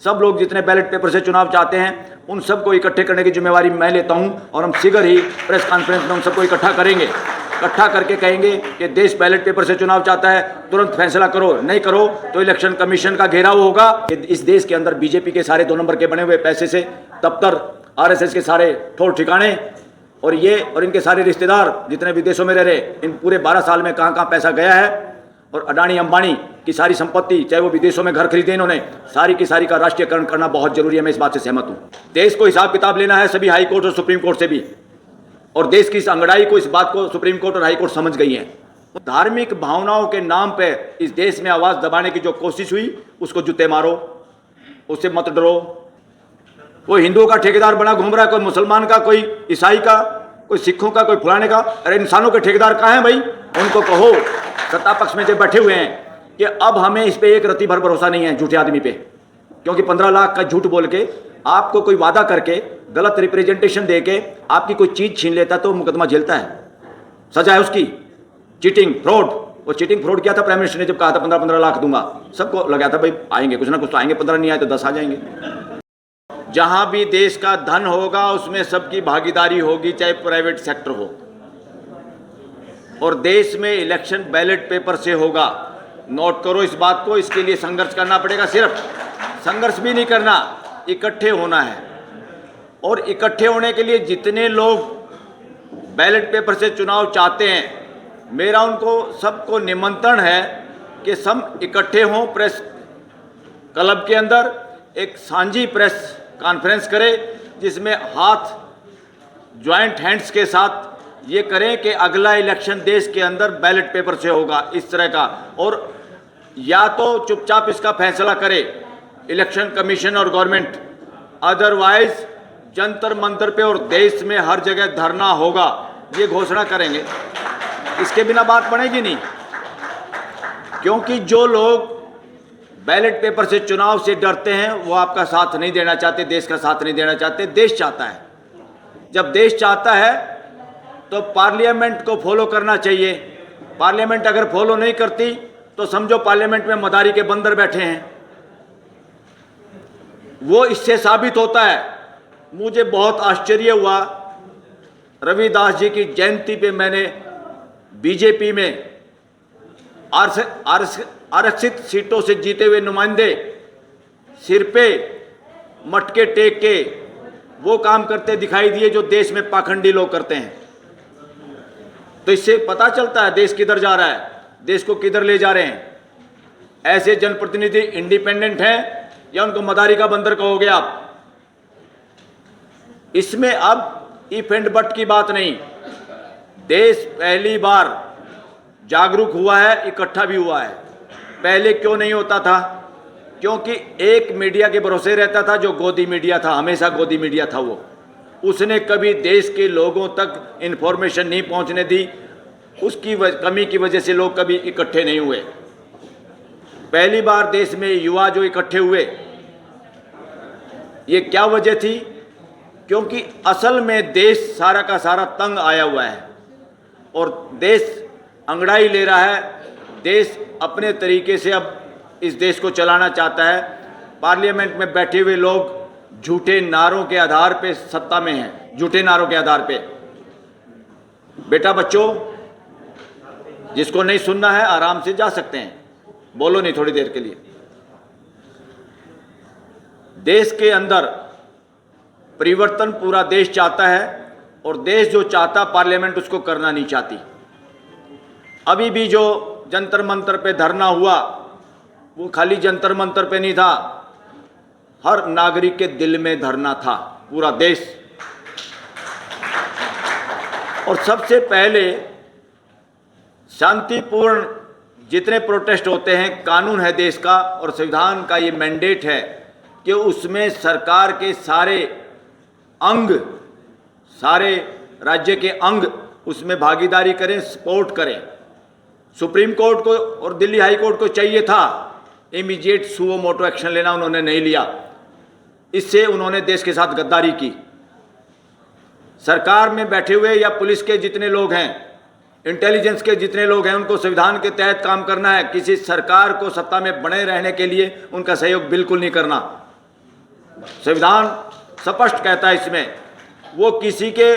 सब लोग जितने बैलेट पेपर से चुनाव चाहते हैं उन सबको इकट्ठे करने की जिम्मेवारी मैं लेता हूं और हम शीघ्र ही प्रेस कॉन्फ्रेंस में उन सबको इकट्ठा करेंगे। इकट्ठा करके कहेंगे कि देश बैलेट पेपर से चुनाव चाहता है, तुरंत फैसला करो, नहीं करो तो इलेक्शन कमीशन का घेराव होगा। इस देश के अंदर बीजेपी के सारे 2 नंबर के बने हुए पैसे से दफ्तर, आरएसएस के सारे ठोर ठिकाने और इनके सारे रिश्तेदार जितने विदेशों में रह रहे, इन पूरे 12 साल में कहाँ कहाँ पैसा गया है। और अडानी अंबानी की सारी संपत्ति, चाहे वो विदेशों में घर खरीदे इन्होंने, सारी की सारी का राष्ट्रीयकरण करना बहुत जरूरी है। मैं इस बात से सहमत हूं। देश को हिसाब किताब लेना है सभी हाई कोर्ट और सुप्रीम कोर्ट से भी, और देश की इस अंगड़ाई को, इस बात को सुप्रीम कोर्ट और हाई कोर्ट समझ गई है। धार्मिक भावनाओं के नाम पे इस देश में आवाज दबाने की जो कोशिश हुई, उसको जूते मारो, उससे मत डरो। कोई हिंदुओं का ठेकेदार बना घूम रहा है, कोई मुसलमान का, कोई ईसाई का, कोई सिखों का, कोई फलाने का। अरे इंसानों के ठेकेदार कहाँ हैं भाई? उनको कहो, सत्ता पक्ष में जो बैठे हुए हैं, कि अब हमें इस पे एक रत्ती भर भरोसा नहीं है झूठे आदमी पे, क्योंकि 15 लाख का झूठ बोल के, आपको कोई वादा करके, गलत रिप्रेजेंटेशन दे के आपकी कोई चीज छीन लेता तो मुकदमा झेलता है, सजा है उसकी। चीटिंग, फ्रॉड, वो चीटिंग फ्रॉड किया था प्राइम मिनिस्टर ने जब कहा था 15-15 लाख दूंगा, सबको लगा था भाई आएंगे कुछ ना कुछ तो आएंगे, 15 नहीं आए तो 10 आ जाएंगे। जहां भी देश का धन होगा उसमें सबकी भागीदारी होगी, चाहे प्राइवेट सेक्टर हो। और देश में इलेक्शन बैलेट पेपर से होगा, नोट करो इस बात को। इसके लिए संघर्ष करना पड़ेगा, सिर्फ संघर्ष भी नहीं करना, इकट्ठे होना है। और इकट्ठे होने के लिए जितने लोग बैलेट पेपर से चुनाव चाहते हैं, मेरा उनको सबको निमंत्रण है कि सब इकट्ठे हों, प्रेस क्लब के अंदर एक सांझी प्रेस कॉन्फ्रेंस करें, जिसमें हाथ ज्वाइंट हैंड्स के साथ ये करें कि अगला इलेक्शन देश के अंदर बैलेट पेपर से होगा, इस तरह का। और या तो चुपचाप इसका फैसला करे इलेक्शन कमीशन और गवर्नमेंट, अदरवाइज जंतर मंतर पे और देश में हर जगह धरना होगा, ये घोषणा करेंगे। इसके बिना बात बनेगी नहीं, क्योंकि जो लोग बैलेट पेपर से, चुनाव से डरते हैं, वो आपका साथ नहीं देना चाहते, देश का साथ नहीं देना चाहते। देश चाहता है, जब देश चाहता है तो पार्लियामेंट को फॉलो करना चाहिए। पार्लियामेंट अगर फॉलो नहीं करती तो समझो पार्लियामेंट में मदारी के बंदर बैठे हैं। वो इससे साबित होता है। मुझे बहुत आश्चर्य हुआ, रविदास जी की जयंती पे मैंने बीजेपी में आरक्षित सीटों से जीते हुए नुमाइंदे सिर पे मटके टेक के वो काम करते दिखाई दिए जो देश में पाखंडी लोग करते हैं। तो इससे पता चलता है देश किधर जा रहा है, देश को किधर ले जा रहे हैं। ऐसे जनप्रतिनिधि इंडिपेंडेंट हैं या उनको मदारी का बंदर कहोगे आप? इसमें अब इफ एंड बट की बात नहीं, देश पहली बार जागरूक हुआ है, इकट्ठा भी हुआ है। पहले क्यों नहीं होता था? क्योंकि एक मीडिया के भरोसे रहता था जो गोदी मीडिया था, हमेशा गोदी मीडिया था। वो उसने कभी देश के लोगों तक इंफॉर्मेशन नहीं पहुंचने दी। उसकी कमी की वजह से लोग कभी इकट्ठे नहीं हुए। पहली बार देश में युवा जो इकट्ठे हुए, ये क्या वजह थी? क्योंकि असल में देश सारा का सारा तंग आया हुआ है और देश अंगड़ाई ले रहा है। देश अपने तरीके से अब इस देश को चलाना चाहता है। पार्लियामेंट में बैठे हुए लोग झूठे नारों के आधार पे सत्ता में हैं, झूठे नारों के आधार पे। बेटा बच्चों, जिसको नहीं सुनना है आराम से जा सकते हैं, बोलो नहीं थोड़ी देर के लिए। देश के अंदर परिवर्तन पूरा देश चाहता है और देश जो चाहता पार्लियामेंट उसको करना नहीं चाहती। अभी भी जो जंतर मंतर पे धरना हुआ, वो खाली जंतर मंतर पे नहीं था, हर नागरिक के दिल में धरना था, पूरा देश। और सबसे पहले शांतिपूर्ण जितने प्रोटेस्ट होते हैं, कानून है देश का और संविधान का ये मैंडेट है कि उसमें सरकार के सारे अंग, सारे राज्य के अंग उसमें भागीदारी करें, सपोर्ट करें। सुप्रीम कोर्ट को और दिल्ली हाई कोर्ट को चाहिए था इमीडिएट सुओ मोटो एक्शन लेना, उन्होंने नहीं लिया। इससे उन्होंने देश के साथ गद्दारी की। सरकार में बैठे हुए या पुलिस के जितने लोग हैं, इंटेलिजेंस के जितने लोग हैं, उनको संविधान के तहत काम करना है। किसी सरकार को सत्ता में बने रहने के लिए उनका सहयोग बिल्कुल नहीं करना। संविधान स्पष्ट कहता है इसमें, वो किसी के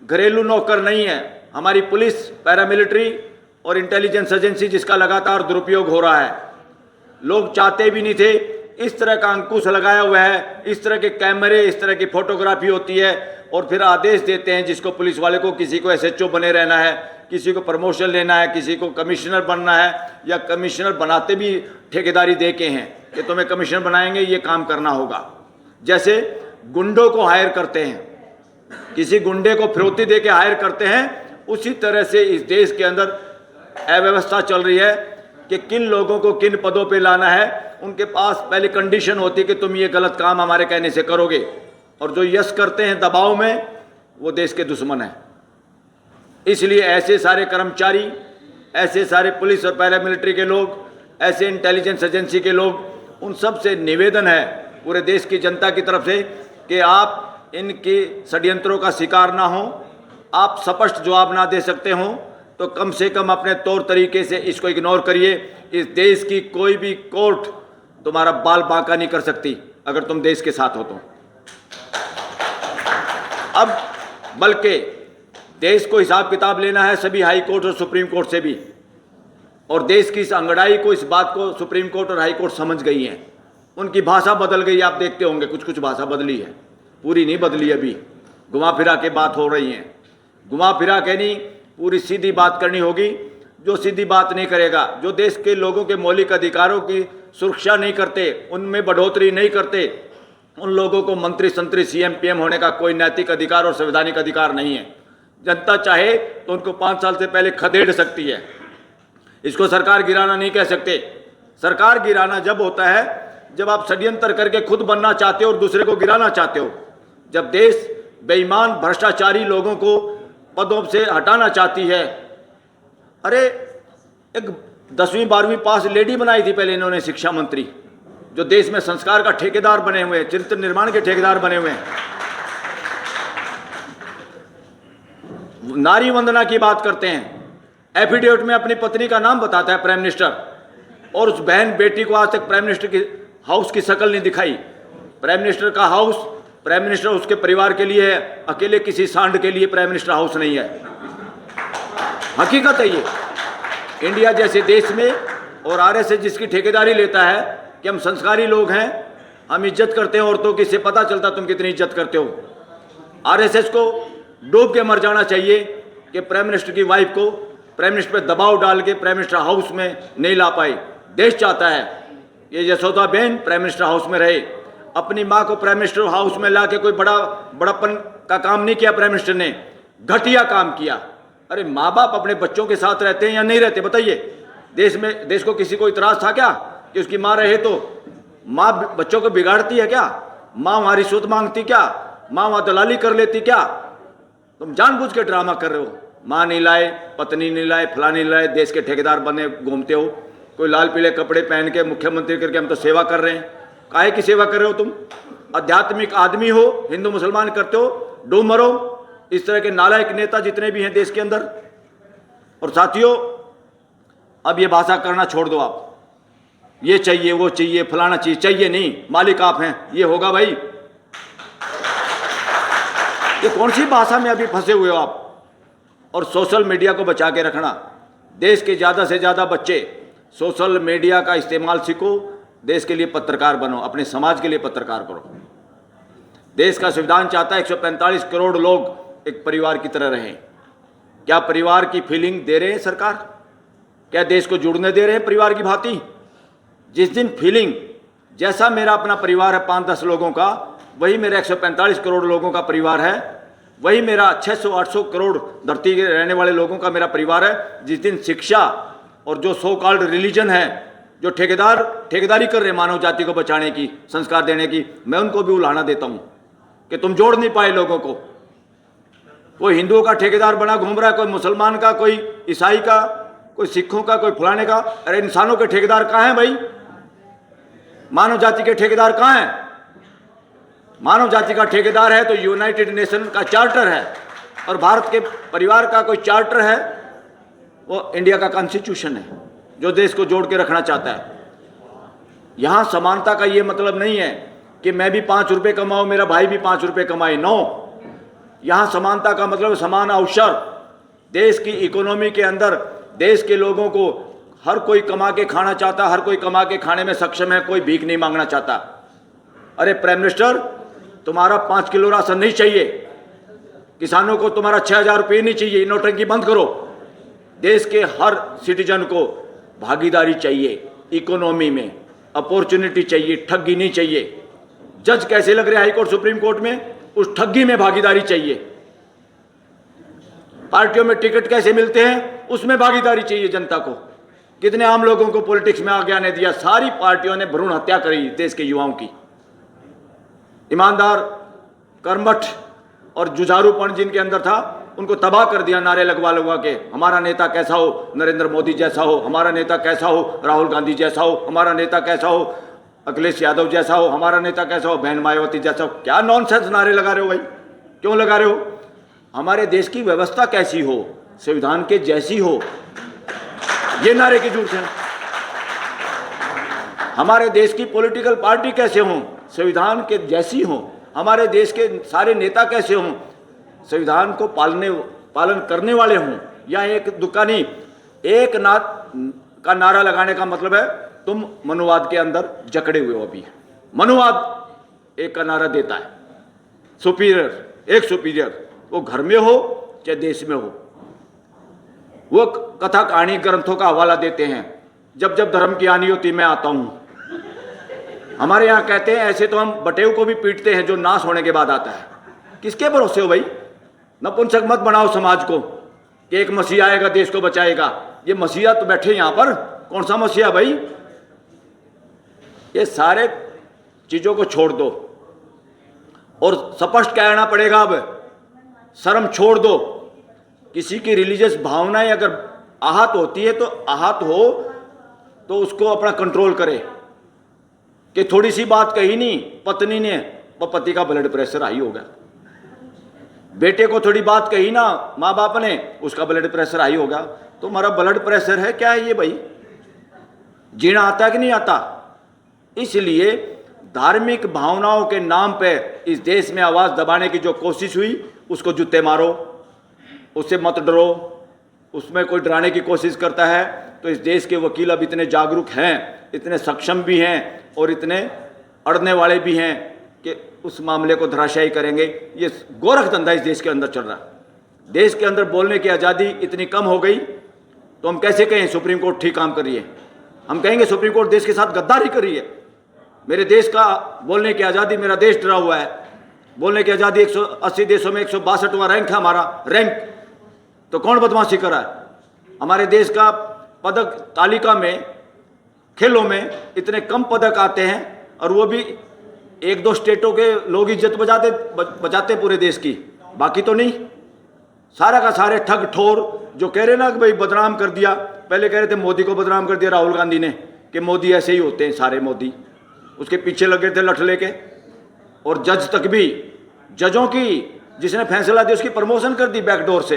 घरेलू नौकर नहीं है। हमारी पुलिस, पैरामिलिट्री और इंटेलिजेंस एजेंसी जिसका लगातार दुरुपयोग हो रहा है, लोग चाहते भी नहीं थे, इस तरह का अंकुश लगाया हुआ है, इस तरह के कैमरे, इस तरह की फोटोग्राफी होती है और फिर आदेश देते हैं जिसको पुलिस वाले को, किसी को एसएचओ बने रहना है, किसी को प्रमोशन लेना है, किसी को कमिश्नर बनना है, या कमिश्नर बनाते भी ठेकेदारी दे के हैं कि तुम्हें कमिश्नर बनाएंगे, ये काम करना होगा। जैसे गुंडों को हायर करते हैं, किसी गुंडे को फिरौती दे के हायर करते हैं, उसी तरह से इस देश के अंदर अव्यवस्था चल रही है कि किन लोगों को किन पदों पे लाना है। उनके पास पहले कंडीशन होती है कि तुम ये गलत काम हमारे कहने से करोगे, और जो यस करते हैं दबाव में, वो देश के दुश्मन हैं। इसलिए ऐसे सारे कर्मचारी, ऐसे सारे पुलिस और पैरामिलिट्री के लोग, ऐसे इंटेलिजेंस एजेंसी के लोग, उन सब से निवेदन है पूरे देश की जनता की तरफ से कि आप इनके षड्यंत्रों का शिकार ना हो। आप स्पष्ट जवाब ना दे सकते हो तो कम से कम अपने तौर तरीके से इसको इग्नोर करिए। इस देश की कोई भी कोर्ट तुम्हारा बाल बांका नहीं कर सकती अगर तुम देश के साथ हो तो। अब बल्कि देश को हिसाब किताब लेना है सभी हाई कोर्ट और सुप्रीम कोर्ट से भी, और देश की इस अंगड़ाई को, इस बात को सुप्रीम कोर्ट और हाई कोर्ट समझ गई हैं। उनकी भाषा बदल गई, आप देखते होंगे कुछ कुछ भाषा बदली है, पूरी नहीं बदली, अभी घुमा फिरा के बात हो रही है। घुमा फिरा के नहीं, पूरी सीधी बात करनी होगी। जो सीधी बात नहीं करेगा, जो देश के लोगों के मौलिक अधिकारों की सुरक्षा नहीं करते, उनमें बढ़ोतरी नहीं करते, उन लोगों को मंत्री संतरी सीएम पीएम होने का कोई नैतिक अधिकार और संवैधानिक अधिकार नहीं है। जनता चाहे तो उनको 5 साल से पहले खदेड़ सकती है। इसको सरकार गिराना नहीं कह सकते। सरकार गिराना जब होता है जब आप षड्यंत्र करके खुद बनना चाहते हो और दूसरे को गिराना चाहते हो। जब देश बेईमान भ्रष्टाचारी लोगों को पदों से हटाना चाहती है। अरे एक 10वीं 12वीं पास लेडी बनाई थी पहले इन्होंने शिक्षा मंत्री, जो देश में संस्कार का ठेकेदार बने हुए हैं, चरित्र निर्माण के ठेकेदार बने हुए हैं। नारी वंदना की बात करते हैं, एफिडेविट में अपनी पत्नी का नाम बताता है प्राइम मिनिस्टर, और उस बहन बेटी को आज तक प्राइम मिनिस्टर की हाउस की शक्ल नहीं दिखाई। प्राइम मिनिस्टर का हाउस, प्राइम मिनिस्टर उसके परिवार के लिए है, अकेले किसी सांड के लिए प्राइम मिनिस्टर हाउस नहीं है। हकीकत है ये। इंडिया जैसे देश में और आरएसएस जिसकी ठेकेदारी लेता है कि हम संस्कारी लोग हैं, हम इज्जत करते हैं औरतों की, इससे पता चलता तुम कितनी इज्जत करते हो। आरएसएस को डूब के मर जाना चाहिए कि प्राइम मिनिस्टर की वाइफ को प्राइम मिनिस्टर पे दबाव डाल के प्राइम मिनिस्टर हाउस में नहीं ला पाई। देश चाहता है ये यशोदा बहन प्राइम मिनिस्टर हाउस में रहे। अपनी माँ को प्राइम मिनिस्टर हाउस में ला के कोई बड़ापन का काम नहीं किया प्राइम मिनिस्टर ने, घटिया काम किया। अरे माँ बाप अपने बच्चों के साथ रहते हैं या नहीं रहते बताइए? देश को किसी को इतराज था क्या कि उसकी माँ रहे तो? माँ बच्चों को बिगाड़ती है क्या? माँ वहाँ रिश्वत मांगती क्या? माँ वहाँ दलाली कर लेती क्या? तुम जानबूझ के ड्रामा कर रहे हो। माँ नहीं लाए, पत्नी नहीं लाए, फलानी नहीं लाए, देश के ठेकेदार बने घूमते हो। कोई लाल पीले कपड़े पहन के मुख्यमंत्री करके हम तो सेवा कर रहे हैं। काहे की सेवा कर रहे हो तुम? आध्यात्मिक आदमी हो, हिंदू मुसलमान करते हो, डूब मरो। इस तरह के नालायक नेता जितने भी हैं देश के अंदर। और साथियों, अब ये भाषा करना छोड़ दो आप। ये चाहिए, वो चाहिए, फलाना चाहिए नहीं, मालिक आप हैं, ये होगा भाई। ये कौन सी भाषा में अभी फंसे हुए हो आप? और सोशल मीडिया को बचा के रखना। देश के ज़्यादा से ज़्यादा बच्चे सोशल मीडिया का इस्तेमाल सीखो, देश के लिए पत्रकार बनो, अपने समाज के लिए पत्रकार बनो। देश का संविधान चाहता है 145 करोड़ लोग एक परिवार की तरह रहें। क्या परिवार की फीलिंग दे रहे हैं सरकार? क्या देश को जुड़ने दे रहे हैं परिवार की भांति? जिस दिन फीलिंग जैसा मेरा अपना परिवार है 5-10 लोगों का, वही मेरा 145 करोड़ लोगों का परिवार है, वही मेरा 600-800 करोड़ धरती के रहने वाले लोगों का मेरा परिवार है। जिस दिन शिक्षा और जो सो कॉल्ड रिलीजन है, जो ठेकेदारी कर रहे मानव जाति को बचाने की, संस्कार देने की, मैं उनको भी उलाहना देता हूँ कि तुम जोड़ नहीं पाए लोगों को। कोई हिंदुओं का ठेकेदार बना घूम रहा है, कोई मुसलमान का, कोई ईसाई का, कोई सिखों का, कोई फलाने का। अरे इंसानों के ठेकेदार कहाँ हैं भाई? मानव जाति के ठेकेदार कहाँ हैं? मानव जाति का ठेकेदार है तो यूनाइटेड नेशन का चार्टर है, और भारत के परिवार का कोई चार्टर है, वो इंडिया का कॉन्स्टिट्यूशन है जो देश को जोड़ के रखना चाहता है। यहाँ समानता का ये मतलब नहीं है कि मैं भी 5 रुपये कमाऊँ, मेरा भाई भी 5 रुपये कमाए। नो, यहाँ समानता का मतलब समान अवसर। देश की इकोनॉमी के अंदर देश के लोगों को हर कोई कमा के खाना चाहता, हर कोई कमा के खाने में सक्षम है, कोई भीख नहीं मांगना चाहता। अरे प्राइम मिनिस्टर, तुम्हारा 5 किलो राशन नहीं चाहिए, किसानों को तुम्हारा 6,000 रुपये नहीं चाहिए, नोटंकी बंद करो। देश के हर सिटीजन को भागीदारी चाहिए, इकोनॉमी में अपॉर्चुनिटी चाहिए, ठगी नहीं चाहिए। जज कैसे लग रहे हाई कोर्ट सुप्रीम कोर्ट में, उस ठगी में भागीदारी चाहिए। पार्टियों में टिकट कैसे मिलते हैं, उसमें भागीदारी चाहिए जनता को। कितने आम लोगों को पॉलिटिक्स में आगे आने दिया। सारी पार्टियों ने भ्रूण हत्या करी देश के युवाओं की। ईमानदार, कर्मठ और जुझारूपन जिनके अंदर था, उनको तबाह कर दिया नारे लगवा लगवा के। हमारा नेता कैसा हो, नरेंद्र मोदी जैसा हो, हमारा नेता कैसा हो, राहुल गांधी जैसा हो, हमारा नेता कैसा हो, अखिलेश यादव जैसा हो, हमारा नेता कैसा हो, बहन मायावती जैसा हो। क्या नॉनसेंस नारे लगा रहे हो भाई, क्यों लगा रहे हो? हमारे देश की व्यवस्था कैसी हो, संविधान के जैसी हो, ये नारे की जरूरत है। हमारे देश की पॉलिटिकल पार्टी कैसे हो, संविधान के जैसी हो। हमारे देश के सारे नेता कैसे हों, संविधान को पालन करने वाले हों। या एक दुकानी एक नाथ का नारा लगाने का मतलब है तुम मनुवाद के अंदर जकड़े हुए हो। अभी मनुवाद एक का नारा देता है, सुपीरियर, एक सुपीरियर, वो घर में हो चाहे देश में हो। वो कथा कहानी ग्रंथों का हवाला देते हैं, जब जब धर्म की हानि होती मैं आता हूं। हमारे यहाँ कहते हैं ऐसे तो हम बटेव को भी पीटते हैं जो नाश होने के बाद आता है। किसके भरोसे हो भाई? नपुंसक मत बनाओ समाज को कि एक मसीहा आएगा देश को बचाएगा। ये मसीहा तो बैठे यहाँ पर, कौन सा मसीहा भाई? ये सारे चीजों को छोड़ दो और स्पष्ट कहना पड़ेगा, अब शर्म छोड़ दो। किसी की रिलीजियस भावनाएं अगर आहत होती है तो आहत हो तो उसको अपना कंट्रोल करे कि थोड़ी सी बात कही नहीं पत्नी ने, पति का ब्लड प्रेशर हाई हो गया। बेटे को थोड़ी बात कही ना माँ बाप ने, उसका ब्लड प्रेशर हाई हो गया। तो हमारा ब्लड प्रेशर है क्या है ये भाई? जीना आता है कि नहीं आता? इसलिए धार्मिक भावनाओं के नाम पे इस देश में आवाज दबाने की जो कोशिश हुई, उसको जूते मारो, उससे मत डरो। उसमें कोई डराने की कोशिश करता है तो इस देश के वकील अब इतने जागरूक हैं, इतने सक्षम भी हैं और इतने अड़ने वाले भी हैं कि उस मामले को धराशायी करेंगे। ये गोरख धंधा इस देश के अंदर चल रहा है। देश के अंदर बोलने की आज़ादी इतनी कम हो गई तो हम कैसे कहें सुप्रीम कोर्ट ठीक काम कर रही है? हम कहेंगे सुप्रीम कोर्ट देश के साथ गद्दारी कर रही है। मेरे देश का बोलने की आज़ादी, मेरा देश डरा हुआ है। बोलने की आज़ादी 180 देशों में 162वां रैंक है हमारा रैंक। तो कौन बदमाशी कर रहा है? हमारे देश का पदक तालिका में, खेलों में इतने कम पदक आते हैं और वो भी 1-2 स्टेटों के लोग इज्जत बचाते पूरे देश की, बाकी तो नहीं। सारा का सारे ठग ठोर जो कह रहे ना कि भाई बदनाम कर दिया, पहले कह रहे थे मोदी को बदनाम कर दिया राहुल गांधी ने कि मोदी ऐसे ही होते हैं सारे मोदी, उसके पीछे लगे थे लठ लेके। और जज तक भी, जजों की जिसने फैसला दिया उसकी प्रमोशन कर दी बैकडोर से।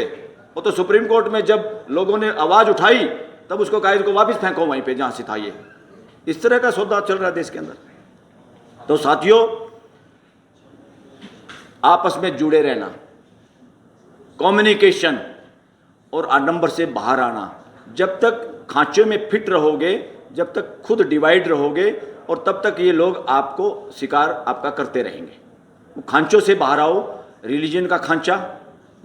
वो तो सुप्रीम कोर्ट में जब लोगों ने आवाज उठाई तब उसको कायदे को वापस फेंको वहीं पे जहां से था। ये इस तरह का सौदा चल रहा है देश के अंदर। तो साथियों, आपस में जुड़े रहना, कम्युनिकेशन और आडंबर से बाहर आना। जब तक खांचे में फिट रहोगे, जब तक खुद डिवाइड रहोगे, और तब तक ये लोग आपको शिकार आपका करते रहेंगे। वो खांचों से बाहर आओ। रिलीजन का खांचा,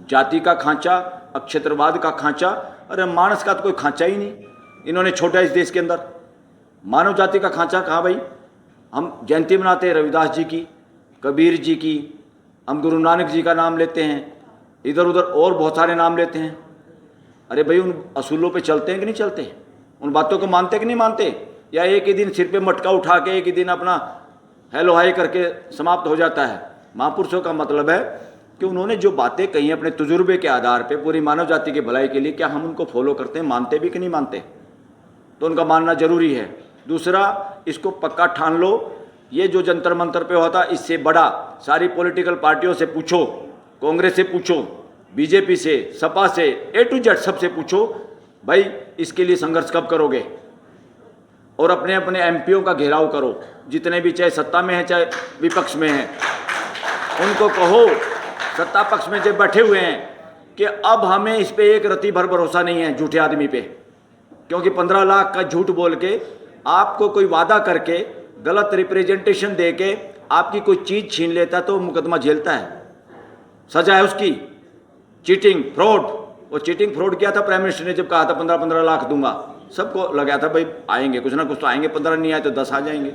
जाति का खांचा, अक्षत्रवाद का खांचा, अरे मानस का तो कोई खांचा ही नहीं इन्होंने छोड़ा इस देश के अंदर। मानव जाति का खांचा कहाँ भाई? हम जयंती मनाते हैं रविदास जी की, कबीर जी की, हम गुरु नानक जी का नाम लेते हैं, इधर उधर और बहुत सारे नाम लेते हैं। अरे भाई, उन असूलों पे चलते हैं कि नहीं चलते? उन बातों को मानते कि नहीं मानते? या एक ही दिन सिर पे मटका उठा के एक ही दिन अपना हेलो हाय करके समाप्त हो जाता है? महापुरुषों का मतलब है कि उन्होंने जो बातें कही अपने तजुर्बे के आधार पे पूरी मानव जाति की भलाई के लिए, क्या हम उनको फॉलो करते हैं, मानते भी कि नहीं मानते? तो उनका मानना जरूरी है। दूसरा, इसको पक्का ठान लो, ये जो जंतर मंतर पे होता, इससे बड़ा सारी पॉलिटिकल पार्टियों से पूछो, कांग्रेस से पूछो, बीजेपी से, सपा से, A to Z सबसे पूछो, भाई इसके लिए संघर्ष कब करोगे? और अपने अपने एमपीओ का घेराव करो, जितने भी, चाहे सत्ता में हैं चाहे विपक्ष में हैं। उनको कहो, सत्ता पक्ष में जब बैठे हुए हैं, कि अब हमें इस पे एक रत्ती भर भरोसा नहीं है झूठे आदमी पे, क्योंकि 15 लाख का झूठ बोल के, आपको कोई वादा करके, गलत रिप्रेजेंटेशन दे के आपकी कोई चीज़ छीन लेता तो मुकदमा झेलता है, सजा है उसकी। चीटिंग, फ्रॉड, वो चीटिंग फ्रॉड किया था प्राइम मिनिस्टर ने जब कहा था 15-15 लाख दूंगा, सबको लगा था भाई आएंगे कुछ ना कुछ तो आएंगे, 15 नहीं आए तो 10 आ जाएंगे।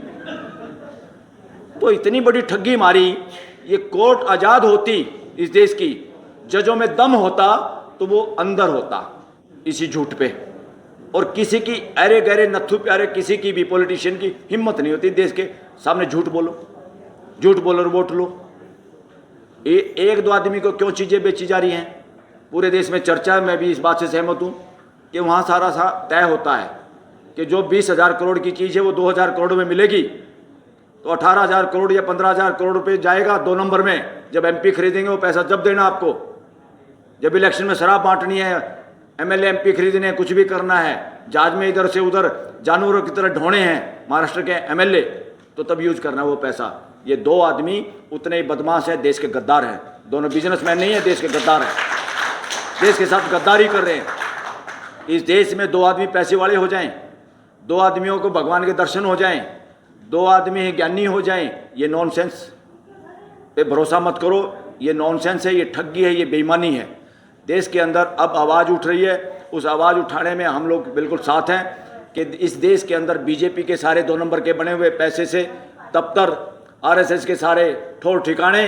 तो इतनी बड़ी ठगी मारी। ये कोर्ट आज़ाद होती इस देश की, जजों में दम होता तो वो अंदर होता इसी झूठ पे, और किसी की अरे गहरे नत्थु प्यारे किसी की भी पॉलिटिशियन की हिम्मत नहीं होती देश के सामने झूठ बोलो और वोट लो। एक दो आदमी को क्यों चीज़ें बेची जा रही हैं पूरे देश में चर्चा। मैं भी इस बात से सहमत हूँ कि वहाँ सारा तय होता है कि जो 20,000 करोड़ की चीज़ है वो 2,000 करोड़ में मिलेगी, तो 18,000 करोड़ या 15,000 करोड़ रुपये जाएगा 2 नंबर में। जब एमपी खरीदेंगे वो पैसा जब देना आपको। जब इलेक्शन में शराब बांटनी है, एमएलए एमपी खरीदने हैं, कुछ भी करना है, जहाज में इधर से उधर जानवरों की तरह ढोने हैं महाराष्ट्र के एमएलए, तो तब यूज करना वो पैसा। ये 2 आदमी उतने ही बदमाश है, देश के गद्दार हैं। दोनों बिजनेसमैन नहीं है, देश के गद्दार हैं, देश के साथ गद्दारी कर रहे हैं। इस देश में 2 आदमी पैसे वाले हो जाएं, 2 आदमियों को भगवान के दर्शन हो जाएं, 2 आदमी ज्ञानी हो जाएं, ये नॉनसेंस पे भरोसा मत करो। ये नॉनसेंस है, ये ठगी है, ये बेईमानी है। देश के अंदर अब आवाज़ उठ रही है, उस आवाज़ उठाने में हम लोग बिल्कुल साथ हैं कि इस देश के अंदर बीजेपी के सारे 2 नंबर के बने हुए पैसे से दफ्तर, आरएसएस के सारे ठौर ठिकाने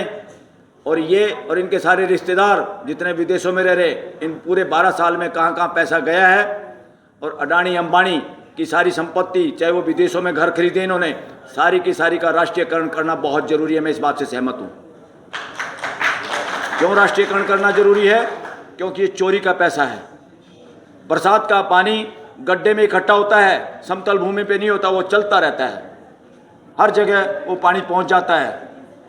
और इनके सारे रिश्तेदार जितने विदेशों में रह रहे, इन पूरे 12 साल में कहाँ कहाँ पैसा गया है। और अडानी अंबानी की सारी संपत्ति, चाहे वो विदेशों में घर खरीदे इन्होंने, सारी की सारी का राष्ट्रीयकरण करना बहुत ज़रूरी है। मैं इस बात से सहमत हूँ। क्यों राष्ट्रीयकरण करना जरूरी है? क्योंकि ये चोरी का पैसा है। बरसात का पानी गड्ढे में इकट्ठा होता है, समतल भूमि पे नहीं होता, वो चलता रहता है, हर जगह वो पानी पहुंच जाता है।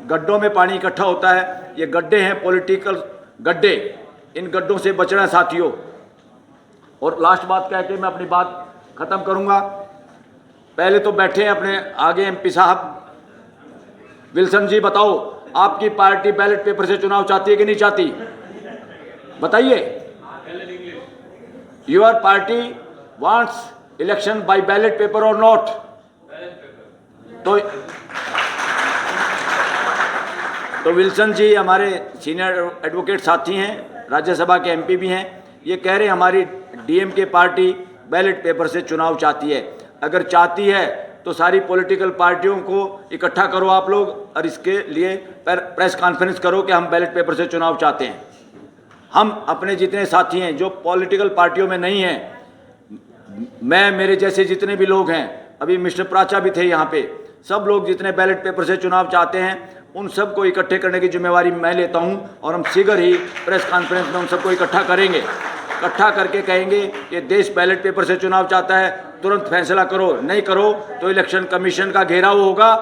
गड्ढों में पानी इकट्ठा होता है, ये गड्ढे हैं पॉलिटिकल गड्ढे, इन गड्ढों से बचना है साथियों। और लास्ट बात कह के मैं अपनी बात ख़त्म करूंगा। पहले तो बैठे हैं अपने आगे एमपी साहब, विल्सन जी बताओ, आपकी पार्टी बैलेट पेपर से चुनाव चाहती है कि नहीं चाहती? बताइए। Your party wants election by ballot paper और नॉट? तो विल्सन जी हमारे सीनियर एडवोकेट साथी हैं, राज्यसभा के एमपी भी हैं, ये कह रहे हैं हमारी डीएमके पार्टी बैलेट पेपर से चुनाव चाहती है। अगर चाहती है तो सारी पॉलिटिकल पार्टियों को इकट्ठा करो आप लोग, और इसके लिए प्रेस कॉन्फ्रेंस करो कि हम बैलेट पेपर से चुनाव चाहते हैं। हम अपने जितने साथी हैं जो पॉलिटिकल पार्टियों में नहीं हैं, मैं, मेरे जैसे जितने भी लोग हैं, अभी मिस्टर प्राचा भी थे यहाँ पे, सब लोग जितने बैलेट पेपर से चुनाव चाहते हैं उन सबको इकट्ठे करने की जिम्मेवारी मैं लेता हूँ। और हम शीघ्र ही प्रेस कॉन्फ्रेंस में उन सबको इकट्ठा करेंगे, इकट्ठा करके कहेंगे कि देश बैलेट पेपर से चुनाव चाहता है, तुरंत फैसला करो, नहीं करो तो इलेक्शन कमीशन का घेराव होगा।